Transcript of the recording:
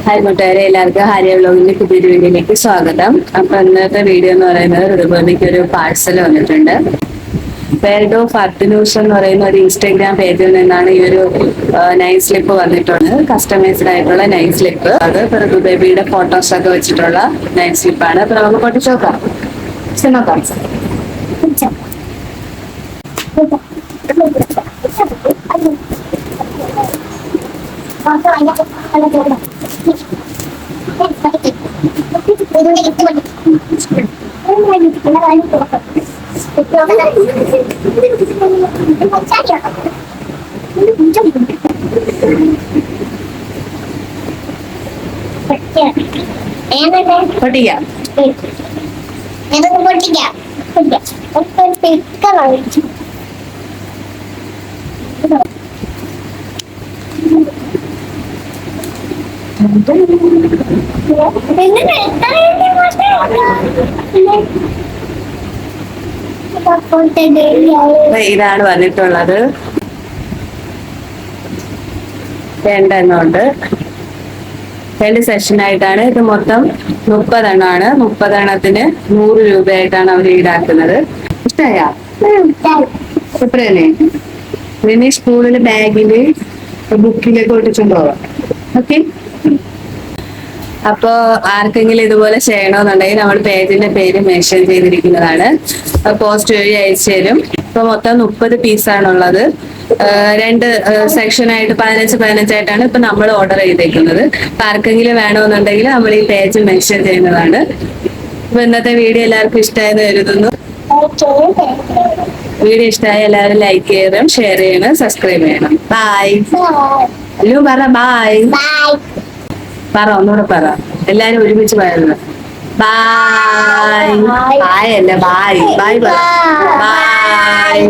Hi കൂട്ടുകാരെ, എല്ലാവർക്കും Harriet വ്ലോഗിന്റെ പുതിയൊരു വീഡിയോയിലേക്ക് സ്വാഗതം. അപ്പൊ ഇന്നത്തെ വീഡിയോ എന്ന് പറയുന്നത് ഋതുപർണിക്ക് ഒരു പാഴ്സൽ വന്നിട്ടുണ്ട്. വേൾഡ് ഓഫ് അർട്ടിന്യൂസ് എന്ന് പറയുന്ന ഒരു ഇൻസ്റ്റാഗ്രാം പേജിൽ നിന്നാണ് ഈ ഒരു നൈറ്റ് സ്ലിപ്പ് വന്നിട്ടുള്ളത്. കസ്റ്റമൈസ്ഡ് ആയിട്ടുള്ള നൈറ്റ് സ്ലിപ്പ്. അത് ഋതു ബേബിയുടെ ഫോട്ടോസ് ഒക്കെ വെച്ചിട്ടുള്ള നൈറ്റ് സ്ലിപ്പാണ്. അപ്പൊ നമുക്ക് പൊട്ടിച്ച് നോക്കാം. നോക്കാം. പൊട്ടിക്കാം. ഇതാണ് വന്നിട്ടുള്ളത്. രണ്ടെണ്ണമുണ്ട്. 2 സെഷനായിട്ടാണ് ഇത്. മൊത്തം 30 എണ്ണമാണ്. 30 എണ്ണത്തിന് 100 രൂപയായിട്ടാണ് അവർ ഈടാക്കുന്നത്. ഇഷ്ടമായാ? എത്രയല്ലേ? പിന്നെ സ്കൂളില് ബാഗില് ബുക്കിലൊക്കെ ഒട്ടിച്ചുകൊണ്ട് പോവാം. ഓക്കെ. അപ്പോ ആർക്കെങ്കിലും ഇതുപോലെ ചെയ്യണമെന്നുണ്ടെങ്കിൽ നമ്മൾ പേജിന്റെ പേര് മെൻഷൻ ചെയ്തിരിക്കുന്നതാണ്. പോസ്റ്റ് വഴി അയച്ചു തരും. ഇപ്പൊ മൊത്തം 30 പീസാണുള്ളത്. 2 സെക്ഷനായിട്ട് 15 ആയിട്ടാണ് ഇപ്പൊ നമ്മൾ ഓർഡർ ചെയ്തേക്കുന്നത്. അപ്പൊ ആർക്കെങ്കിലും വേണമെന്നുണ്ടെങ്കിൽ നമ്മൾ ഈ പേജ് മെൻഷൻ ചെയ്യുന്നതാണ്. അപ്പൊ ഇന്നത്തെ വീഡിയോ എല്ലാവർക്കും ഇഷ്ടമായെന്ന് കരുതുന്നു. വീഡിയോ ഇഷ്ടമായ എല്ലാവരും ലൈക്ക് ചെയ്യണം, ഷെയർ ചെയ്യണം, സബ്സ്ക്രൈബ് ചെയ്യണം. ബൈ. അല്ലു പറ ബൈ. പറ, ഒന്നുകൂടെ പറ. എല്ലാരും ഒരുമിച്ച് പറയുന്നത്. ബൈ. ബായ് അല്ല, ബായ്. ബായ് പറ. ബായ്.